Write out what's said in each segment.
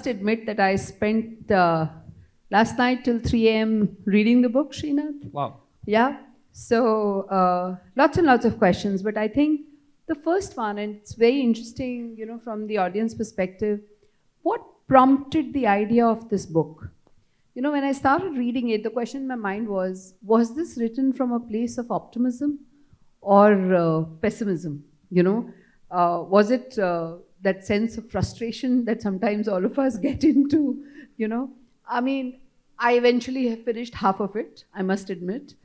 must admit that I spent last night till 3 a.m. reading the book, Srinath. Wow. Yeah. So lots and lots of questions, but I think the first one, and it's very interesting, from the audience perspective, what prompted the idea of this book? When I started reading it, the question in my mind was this written from a place of optimism or pessimism? Was it that sense of frustration that sometimes all of us get into? I mean, I eventually have finished half of it, I must admit.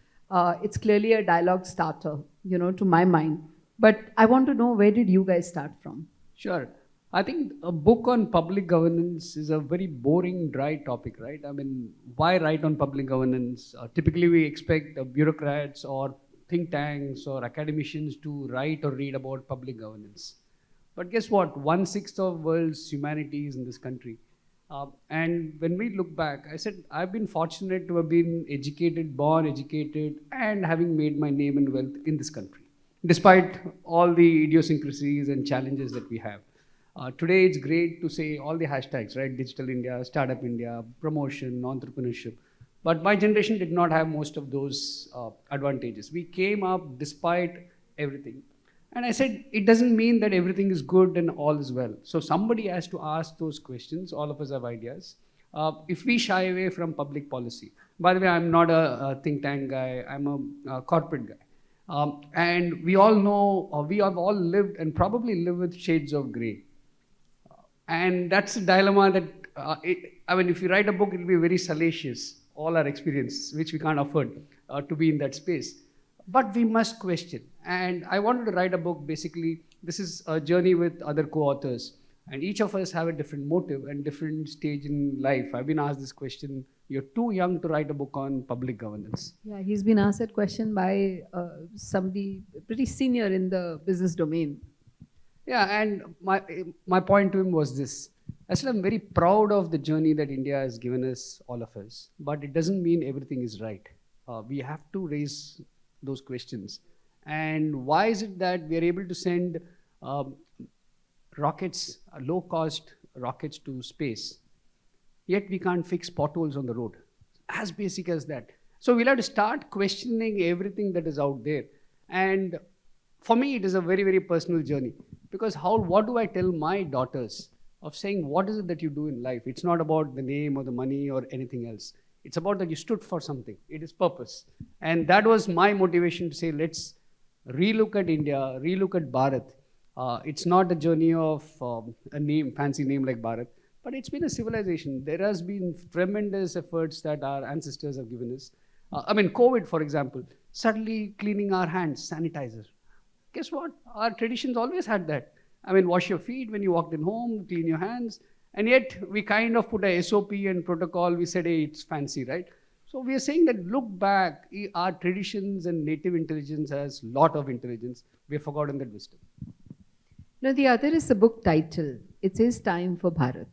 It's clearly a dialogue starter, to my mind. But I want to know, where did you guys start from? Sure. I think a book on public governance is a very boring, dry topic, right? I mean, why write on public governance? Typically, we expect bureaucrats or think tanks or academicians to write or read about public governance. But guess what? 1/6 of world's humanity is in this country. And when we look back, I said, I've been fortunate to have been educated, born educated, and having made my name and wealth in this country, despite all the idiosyncrasies and challenges that we have. Today, it's great to say all the hashtags, right? Digital India, Startup India, promotion, entrepreneurship. But my generation did not have most of those advantages. We came up despite everything. And I said, it doesn't mean that everything is good and all is well. So somebody has to ask those questions. All of us have ideas. If we shy away from public policy, by the way, I'm not a think tank guy, I'm a corporate guy. And we all know, we have all lived and probably live with shades of gray. And that's a dilemma that, if you write a book, it'll be very salacious, all our experience, which we can't afford to be in that space. But we must question. And I wanted to write a book, basically, this is a journey with other co-authors. And each of us have a different motive and different stage in life. I've been asked this question, you're too young to write a book on public governance. Yeah, he's been asked that question by somebody pretty senior in the business domain. Yeah, and my point to him was this. I said, I'm very proud of the journey that India has given us, all of us. But it doesn't mean everything is right. We have to raise those questions. And why is it that we are able to send rockets, low-cost rockets to space, yet we can't fix potholes on the road? As basic as that. So we'll have to start questioning everything that is out there. And for me, it is a very, very personal journey. Because what do I tell my daughters of saying, what is it that you do in life? It's not about the name or the money or anything else. It's about that you stood for something. It is purpose. And that was my motivation to say, let's relook at India, relook at Bharat. It's not a journey of a name, fancy name like Bharat, but it's been a civilization. There has been tremendous efforts that our ancestors have given us. COVID, for example, suddenly cleaning our hands, sanitizer. Guess what? Our traditions always had that. Wash your feet when you walked in home, clean your hands. And yet, we kind of put a SOP and protocol. We said, hey, it's fancy, right? So we are saying that look back, our traditions and native intelligence has a lot of intelligence. We have forgotten that wisdom. No, the other is the book title. It says Time for Bharat.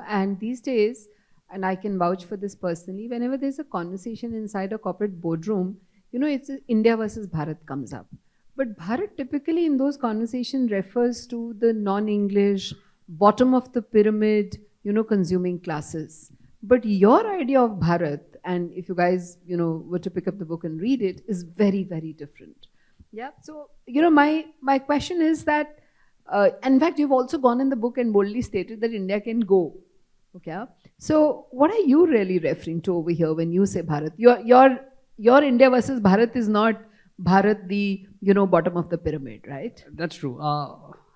And these days, and I can vouch for this personally, whenever there's a conversation inside a corporate boardroom, it's India versus Bharat comes up. But Bharat typically in those conversations refers to the non-English, bottom of the pyramid, consuming classes. But your idea of Bharat, and if you guys, were to pick up the book and read it, is very, very different. Yeah. So, my question is that, in fact, you've also gone in the book and boldly stated that India can go. Okay. So, what are you really referring to over here when you say Bharat? Your India versus Bharat is not Bharat, the bottom of the pyramid, right? That's true.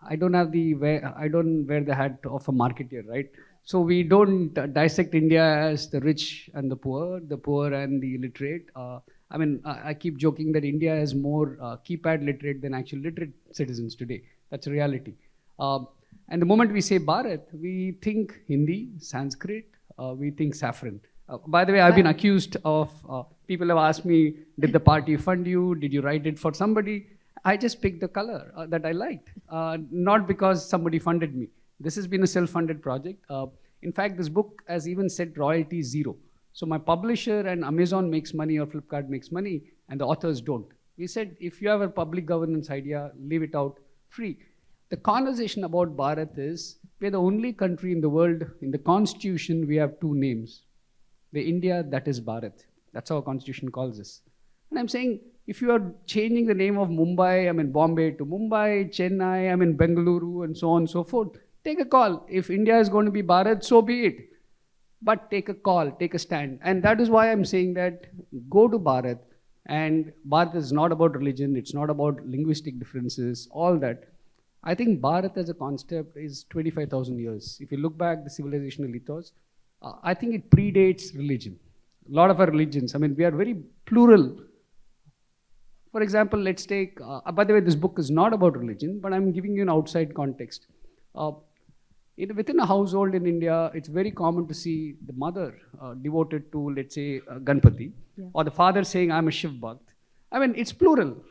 I don't wear the hat of a marketeer, right? So we don't dissect India as the rich and the poor and the illiterate. I keep joking that India is more keypad literate than actual literate citizens today. That's a reality. And the moment we say Bharat, we think Hindi, Sanskrit, we think saffron. By the way, I've been accused of, people have asked me, did the party fund you? Did you write it for somebody? I just picked the color that I liked, not because somebody funded me. This has been a self-funded project. In fact, this book has even said royalty 0. So my publisher and Amazon makes money or Flipkart makes money and the authors don't. We said, if you have a public governance idea, leave it out free. The conversation about Bharat is we're the only country in the world, in the constitution, we have two names. The India, that is Bharat. That's how our constitution calls us. And I'm saying, if you are changing the name of Mumbai, Bombay to Mumbai, Chennai, Bengaluru, and so on and so forth, take a call. If India is going to be Bharat, so be it. But take a call, take a stand. And that is why I'm saying that go to Bharat. And Bharat is not about religion, it's not about linguistic differences, all that. I think Bharat as a concept is 25,000 years. If you look back the civilizational ethos, I think it predates religion. A lot of our religions, we are very plural. For example, let's take, by the way, this book is not about religion, but I'm giving you an outside context. Within a household in India, it's very common to see the mother devoted to, let's say, Ganpati, or the father saying, I'm a Shiv Bhakt. It's plural.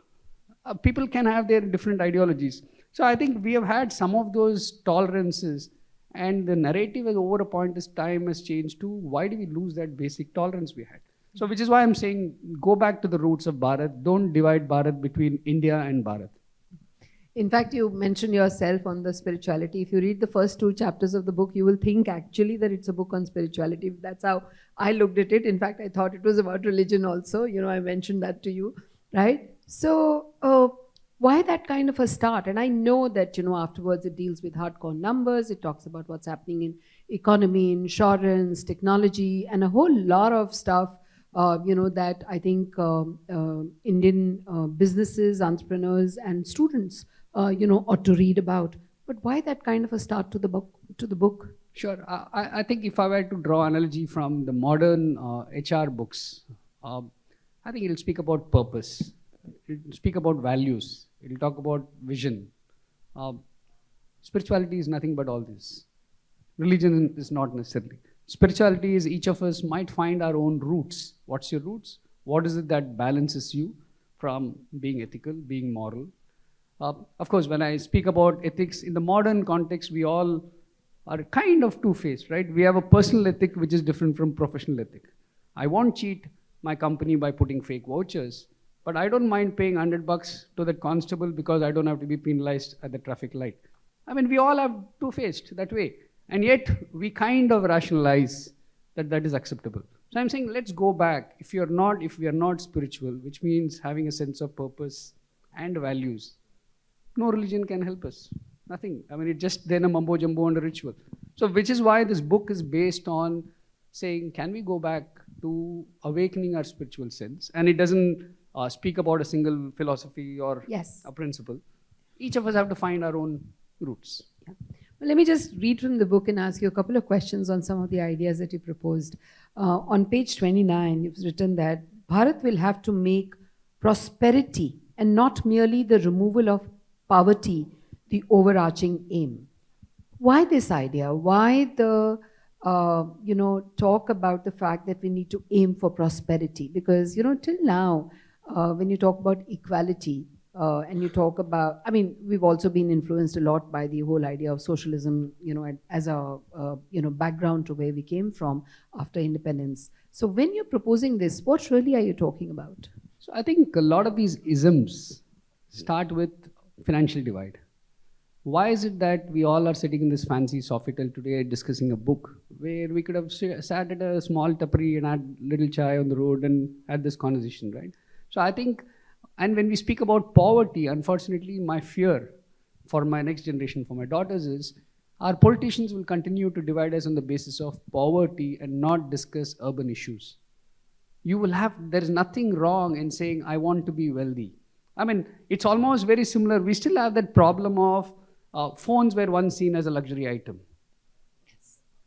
People can have their different ideologies. So I think we have had some of those tolerances, and the narrative over a point of time has changed too. Why do we lose that basic tolerance we had? So which is why I'm saying, go back to the roots of Bharat. Don't divide Bharat between India and Bharat. In fact, you mentioned yourself on the spirituality. If you read the first 2 chapters of the book, you will think actually that it's a book on spirituality. That's how I looked at it. In fact, I thought it was about religion also. I mentioned that to you, right? So why that kind of a start? And I know that, afterwards it deals with hardcore numbers. It talks about what's happening in economy, insurance, technology, and a whole lot of stuff, that I think Indian businesses, entrepreneurs, and students ought to read about. But why that kind of a start to the book? Sure. I think if I were to draw analogy from the modern HR books, I think it'll speak about purpose. It'll speak about values. It'll talk about vision. Spirituality is nothing but all this. Religion is not necessarily. Spirituality is each of us might find our own roots. What's your roots? What is it that balances you from being ethical, being moral? Of course, when I speak about ethics, in the modern context, we all are kind of two-faced, right? We have a personal ethic which is different from professional ethic. I won't cheat my company by putting fake vouchers, but I don't mind paying $100 to that constable because I don't have to be penalized at the traffic light. We all have two-faced that way. And yet, we kind of rationalize that that is acceptable. So I'm saying, let's go back. If we are not spiritual, which means having a sense of purpose and values, no religion can help us. Nothing. It's just then a mumbo jumbo and a ritual. So which is why this book is based on saying, can we go back to awakening our spiritual sense? And it doesn't speak about a single philosophy or a principle. Each of us have to find our own roots. Yeah. Well, let me just read from the book and ask you a couple of questions on some of the ideas that you proposed. On page 29, you've written that Bharat will have to make prosperity and not merely the removal of poverty the overarching aim. Why this idea? Why the talk about the fact that we need to aim for prosperity? Because till now, when you talk about equality, and you talk about, we've also been influenced a lot by the whole idea of socialism, as a background to where we came from after independence. So when you're proposing this, what really are you talking about? So I think a lot of these isms start with financial divide. Why is it that we all are sitting in this fancy Sofitel today discussing a book where we could have sat at a small tapri and had little chai on the road and had this conversation, right? So I think, and when we speak about poverty, unfortunately, my fear for my next generation, for my daughters, is our politicians will continue to divide us on the basis of poverty and not discuss urban issues. There is nothing wrong in saying, I want to be wealthy. It's almost very similar. We still have that problem of phones were once seen as a luxury item.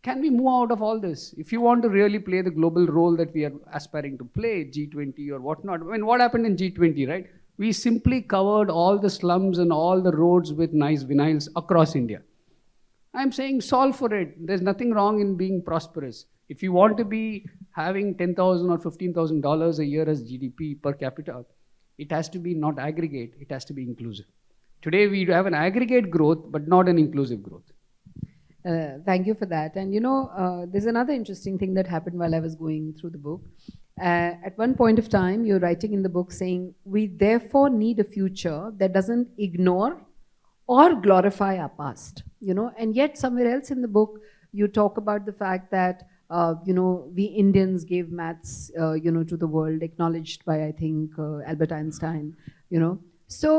Can we move out of all this? If you want to really play the global role that we are aspiring to play, G20 or whatnot, what happened in G20, right? We simply covered all the slums and all the roads with nice vinyls across India. I'm saying solve for it. There's nothing wrong in being prosperous. If you want to be having $10,000 or $15,000 a year as GDP per capita, it has to be not aggregate, it has to be inclusive. Today we have an aggregate growth, but not an inclusive growth. Thank you for that. And there's another interesting thing that happened while I was going through the book. At one point of time, you're writing in the book saying, we therefore need a future that doesn't ignore or glorify our past, and yet somewhere else in the book you talk about the fact that we Indians gave maths to the world, acknowledged by, I think, Albert Einstein. So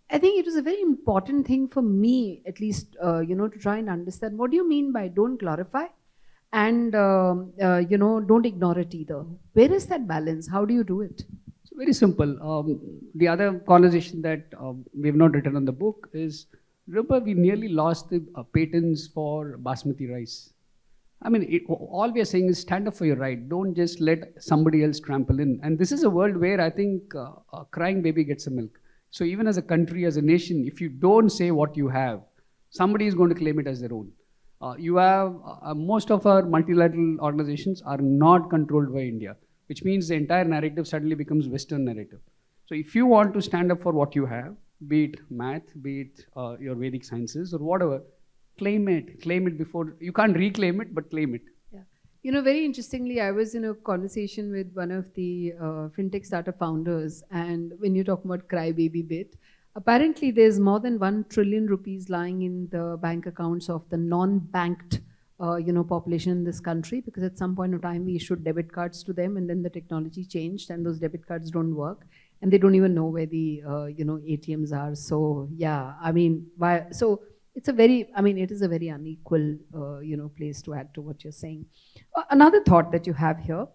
I think it was a very important thing for me, at least, to try and understand, what do you mean by don't glorify and don't ignore it either? Where is that balance? How do you do it? So very simple. The other conversation that we have not written on the book is, remember, we nearly lost the patents for basmati rice. I mean, all we are saying is stand up for your right. Don't just let somebody else trample in. And this is a world where I think a crying baby gets a milk. So even as a country, as a nation, if you don't say what you have, somebody is going to claim it as their own. You have most of our multilateral organizations are not controlled by India, which means the entire narrative suddenly becomes Western narrative. So if you want to stand up for what you have, be it math, be it your Vedic sciences or whatever, claim it before, you can't reclaim it, but claim it. Yeah. Very interestingly, I was in a conversation with one of the fintech startup founders, and when you talk about crybaby bit, apparently there's more than 1 trillion rupees lying in the bank accounts of the non-banked population in this country, because at some point of time we issued debit cards to them, and then the technology changed and those debit cards don't work, and they don't even know where the ATMs are. So yeah, I mean, why? So it is a very unequal, place to add to what you're saying. Another thought that you have here,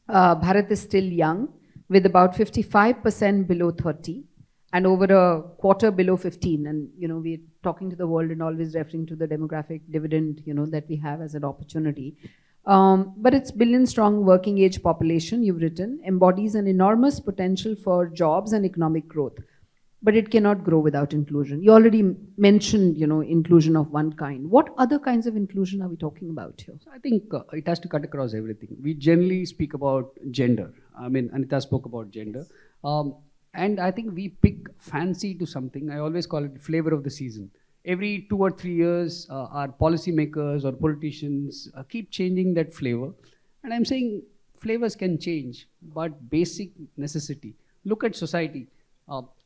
Bharat is still young, with about 55% below 30 and over a quarter below 15. And, we're talking to the world and always referring to the demographic dividend, that we have as an opportunity. But its billion-strong working age population, you've written, embodies an enormous potential for jobs and economic growth. But it cannot grow without inclusion. You already mentioned, inclusion of one kind. What other kinds of inclusion are we talking about here? So I think it has to cut across everything. We generally speak about gender. I mean, Anita spoke about gender. And I think we pick fancy to something. I always call it flavor of the season. Every 2 or 3 years, our policymakers or politicians keep changing that flavor. And I'm saying flavors can change, but basic necessity. Look at society.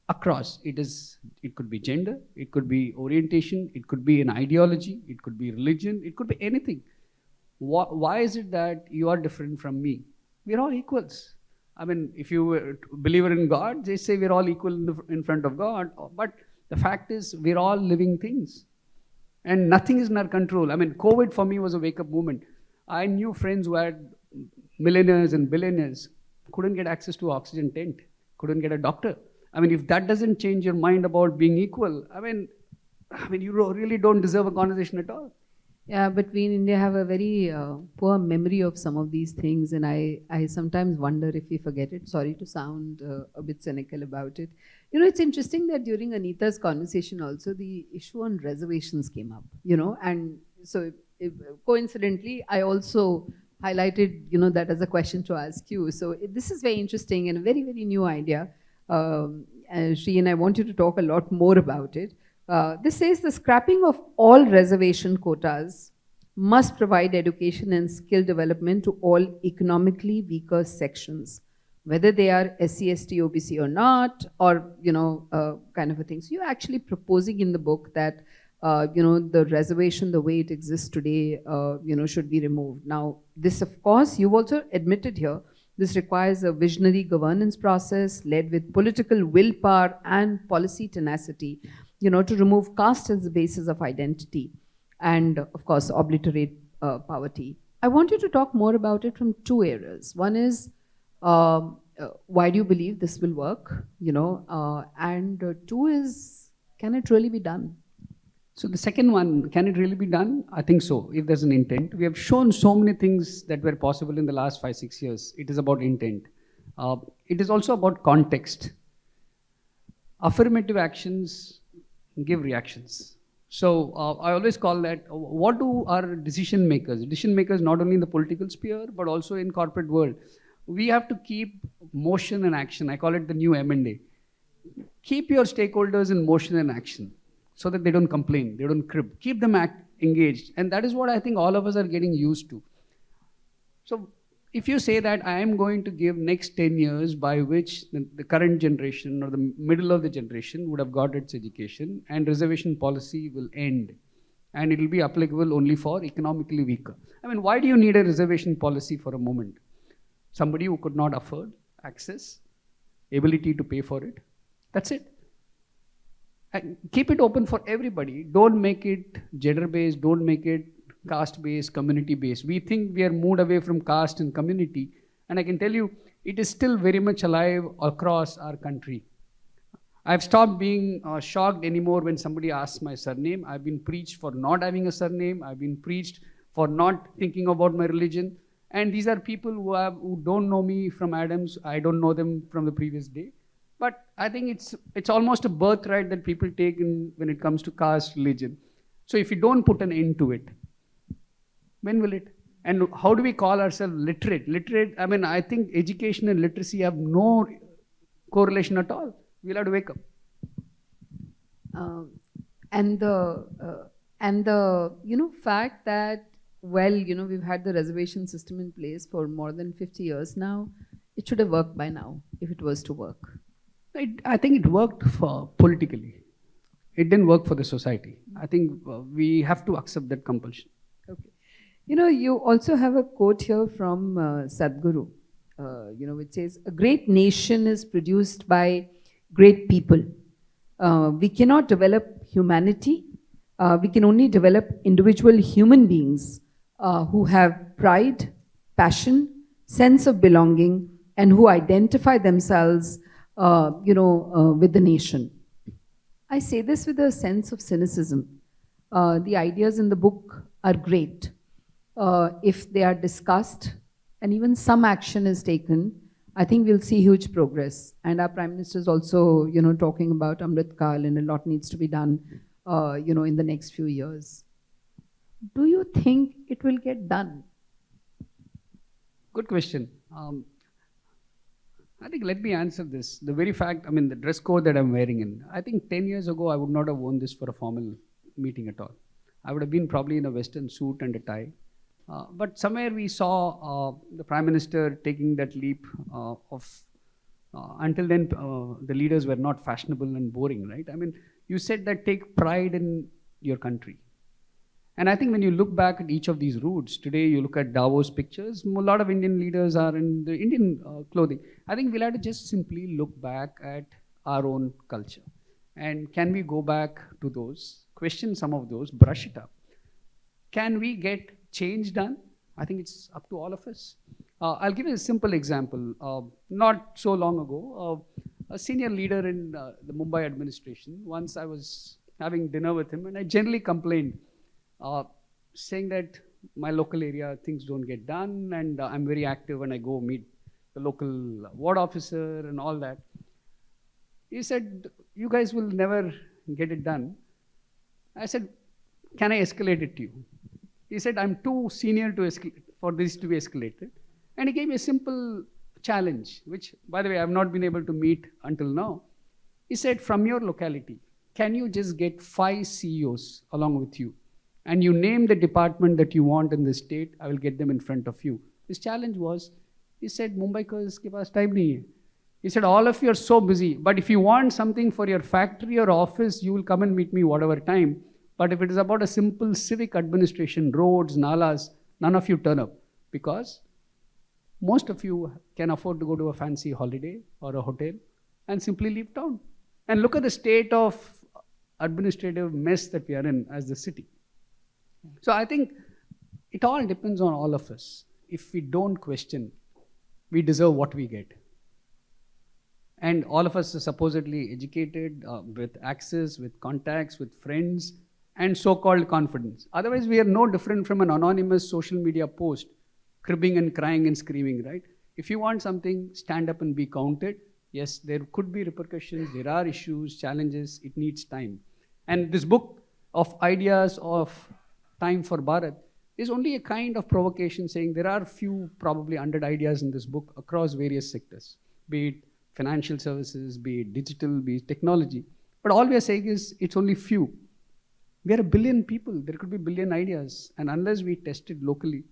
Across, it could be gender, it could be orientation, it could be an ideology, it could be religion, it could be anything. Why is it that you are different from me? We're all equals. I mean, if you were a believer in God, they say we're all equal in front of God. But the fact is, we're all living things. And nothing is in our control. I mean, COVID for me was a wake-up moment. I knew friends who had millionaires and billionaires, couldn't get access to oxygen tent, couldn't get a doctor. I mean, if that doesn't change your mind about being equal, I mean, you really don't deserve a conversation at all. Yeah, but we in India have a very poor memory of some of these things, and I sometimes wonder if we forget it. Sorry to sound a bit cynical about it. It's interesting that during Anita's conversation also, the issue on reservations came up, and so coincidentally, I also highlighted, that as a question to ask you. So this is very interesting and a very, very new idea. Shri, and I want you to talk a lot more about it. This says the scrapping of all reservation quotas must provide education and skill development to all economically weaker sections, whether they are SC, ST, OBC or not, or, kind of a thing. So you're actually proposing in the book that, the reservation, the way it exists today, should be removed. Now, this, of course, you've also admitted here, this requires a visionary governance process led with political willpower and policy tenacity, to remove caste as the basis of identity and, of course, obliterate poverty. I want you to talk more about it from 2 areas. One is, why do you believe this will work? And 2 is, can it really be done? So the second one, can it really be done? I think so, if there's an intent. We have shown so many things that were possible in the last 5-6 years. It is about intent. It is also about context. Affirmative actions give reactions. So I always call that, what do our decision makers not only in the political sphere, but also in corporate world, we have to keep motion and action. I call it the new M&A. Keep your stakeholders in motion and action, so that they don't complain, they don't crib. Keep them engaged. And that is what I think all of us are getting used to. So if you say that I am going to give next 10 years by which the current generation or the middle of the generation would have got its education, and reservation policy will end and it will be applicable only for economically weaker. I mean, why do you need a reservation policy for a moment? Somebody who could not afford access, ability to pay for it, that's it. And keep it open for everybody. Don't make it gender based, don't make it caste based, community based. We think we are moved away from caste and community, and I can tell you it is still very much alive across our country. I've stopped being shocked anymore when somebody asks my surname. I've been preached for not having a surname. I've been preached for not thinking about my religion. And these are people who don't know me from Adams. I don't know them from the previous day. But I think it's almost a birthright that people take when it comes to caste, religion. So if you don't put an end to it, when will it? And how do we call ourselves literate? Literate, I mean, I think education and literacy have no correlation at all. We'll have to wake up. And the fact that, well, we've had the reservation system in place for more than 50 years now. It should have worked by now if it was to work. I think it worked for politically. It didn't work for the society. I think we have to accept that compulsion. Okay. You also have a quote here from Sadhguru, which says, "A great nation is produced by great people. We cannot develop humanity. We can only develop individual human beings who have pride, passion, sense of belonging, and who identify themselves, with the nation." I say this with a sense of cynicism. The ideas in the book are great. If they are discussed and even some action is taken, I think we'll see huge progress. And our Prime Minister is also, talking about Amrit Kal, and a lot needs to be done, in the next few years. Do you think it will get done? Good question. I think let me answer this. The very fact, the dress code that I'm wearing in, I think 10 years ago, I would not have worn this for a formal meeting at all. I would have been probably in a Western suit and a tie. But somewhere we saw the Prime Minister taking that leap until then, the leaders were not fashionable and boring, right? You said that take pride in your country. And I think when you look back at each of these routes, today you look at Davos pictures, a lot of Indian leaders are in the Indian clothing. I think we'll have to just simply look back at our own culture. And can we go back to those, question some of those, brush it up? Can we get change done? I think it's up to all of us. I'll give you a simple example. Not so long ago, a senior leader in the Mumbai administration, once I was having dinner with him and I generally complained, saying that my local area things don't get done, and I'm very active when I go meet the local ward officer and all that. He said, "You guys will never get it done." I said, "Can I escalate it to you?" He said, "I'm too senior for this to be escalated." And he gave me a simple challenge, which, by the way, I've not been able to meet until now. He said, "From your locality, can you just get 5 CEOs along with you? And you name the department that you want in the state, I will get them in front of you." His challenge was, he said, "Mumbaikars ke paas time nahi hai." He said, "All of you are so busy, but if you want something for your factory or office, you will come and meet me whatever time. But if it is about a simple civic administration, roads, nalas, none of you turn up, because most of you can afford to go to a fancy holiday or a hotel and simply leave town. And look at the state of administrative mess that we are in as the city." So I think it all depends on all of us. If we don't question, we deserve what we get. And all of us are supposedly educated, with access, with contacts, with friends, and so-called confidence. Otherwise, we are no different from an anonymous social media post, cribbing and crying and screaming, right? If you want something, stand up and be counted. Yes, there could be repercussions, there are issues, challenges, it needs time. And this book of ideas of Time for Bharat is only a kind of provocation, saying there are few, probably 100 ideas in this book across various sectors, be it financial services, be it digital, be it technology. But all we are saying is it's only few. We are a billion people. There could be a billion ideas. And unless we test it locally,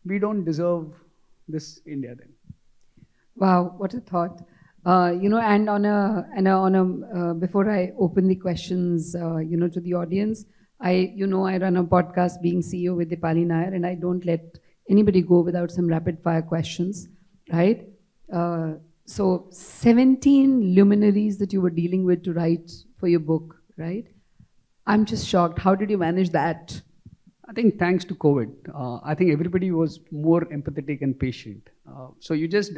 we don't deserve this India then. Wow, what a thought. And before I open the questions, to the audience, I run a podcast being CEO with Deepali Naair, and I don't let anybody go without some rapid fire questions, right? So 17 luminaries that you were dealing with to write for your book, right? I'm just shocked. How did you manage that? I think thanks to COVID, I think everybody was more empathetic and patient. So you just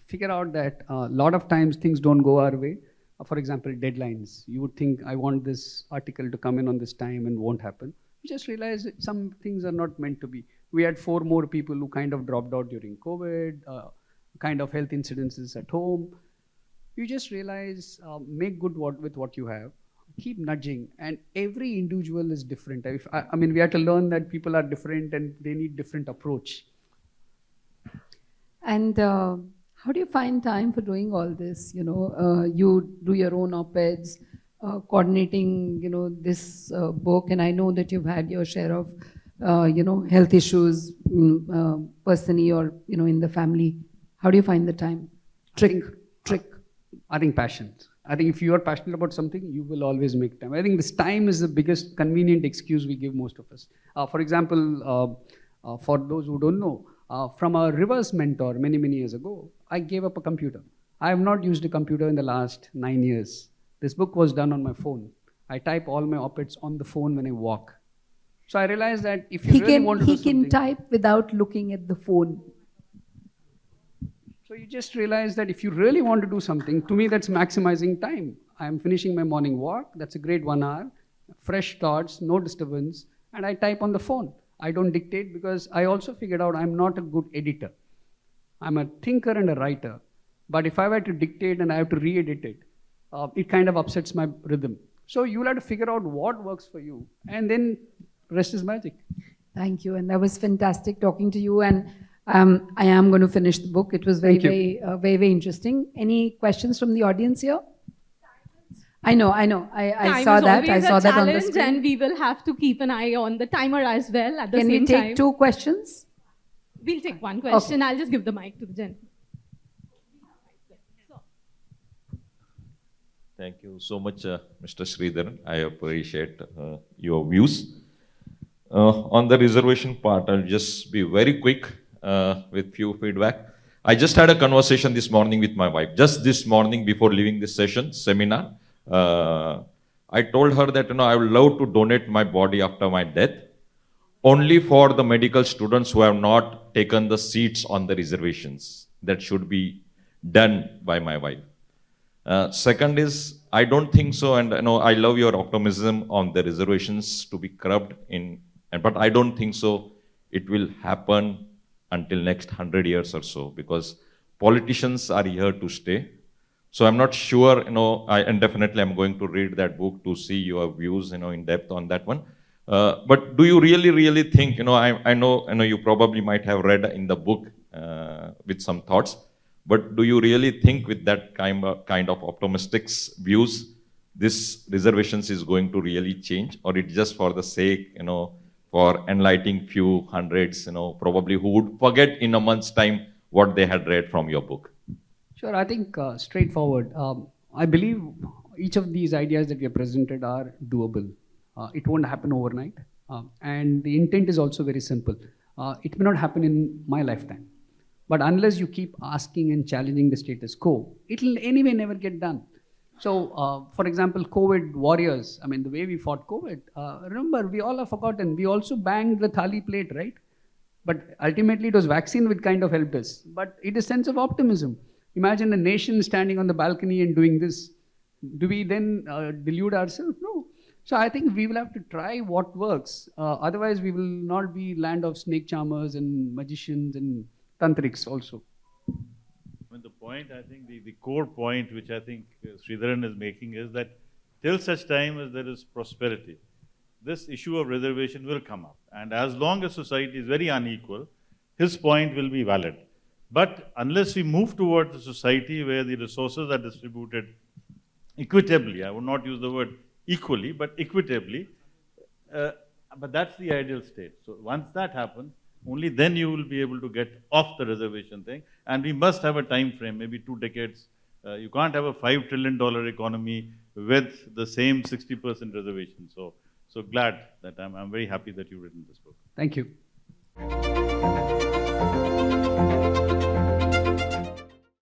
figure out that a lot of times things don't go our way. For example, deadlines. You would think, I want this article to come in on this time and won't happen. You just realize that some things are not meant to be. We had 4 more people who kind of dropped out during COVID, kind of health incidences at home. You just realize, make good with what you have. Keep nudging, and every individual is different. I mean, we have to learn that people are different and they need different approach. And how do you find time for doing all this? You do your own op-eds, coordinating, this book, and I know that you've had your share of, health issues personally or, in the family. How do you find the time? Trick. I think passion. I think if you are passionate about something, you will always make time. I think this time is the biggest convenient excuse we give most of us. For example, for those who don't know, from a reverse mentor many, many years ago, I gave up a computer. I have not used a computer in the last 9 years. This book was done on my phone. I type all my op-eds on the phone when I walk. So I realized that if you really want to do something... He can type without looking at the phone. So you just realize that if you really want to do something, to me that's maximizing time. I'm finishing my morning walk, that's a great 1 hour, fresh thoughts, no disturbance, and I type on the phone. I don't dictate because I also figured out I'm not a good editor. I'm a thinker and a writer, but if I were to dictate and I have to re-edit it, it kind of upsets my rhythm. So you'll have to figure out what works for you, and then rest is magic. Thank you, and that was fantastic talking to you. And I am going to finish the book. It was very, very interesting. Any questions from the audience here? I know. I saw that. I saw that on the screen. And we will have to keep an eye on the timer as well at the same time. Can we take 2 questions? We'll take 1 question. Okay. I'll just give the mic to the gentleman. Thank you so much, Mr. Sridharan. I appreciate your views. On the reservation part, I'll just be very quick with few feedback. I just had a conversation this morning with my wife. Just this morning before leaving this seminar, I told her that I would love to donate my body after my death, only for the medical students who have not taken the seats on the reservations. That should be done by my wife. Second is, I don't think so, and I love your optimism on the reservations to be curbed but I don't think so it will happen until next 100 years or so, because politicians are here to stay. So I'm not sure, and definitely I'm going to read that book to see your views, in depth on that one. But do you really think, I know you probably might have read in the book with some thoughts, but do you really think with that kind of optimistic views, this reservations is going to really change, or it's just for the sake, for enlightening few hundreds, probably who would forget in a month's time what they had read from your book? Sure, I think straightforward. I believe each of these ideas that we have presented are doable. It won't happen overnight. And the intent is also very simple. It may not happen in my lifetime. But unless you keep asking and challenging the status quo, it will anyway never get done. So, for example, COVID warriors, the way we fought COVID, remember, we all have forgotten. We also banged the thali plate, right? But ultimately, it was vaccine which kind of helped us. But it is sense of optimism. Imagine a nation standing on the balcony and doing this. Do we then delude ourselves? No. So I think we will have to try what works. Otherwise, we will not be land of snake charmers and magicians and tantrics also. The point, I think, the core point which I think Sridharan is making is that till such time as there is prosperity, this issue of reservation will come up. And as long as society is very unequal, his point will be valid. But unless we move towards a society where the resources are distributed equitably, I would not use the word equally, but equitably, but that's the ideal state. So once that happens, only then you will be able to get off the reservation thing. And we must have a time frame, maybe 2 decades. You can't have a $5 trillion economy with the same 60% reservation. So glad that I'm very happy that you've written this book. Thank you.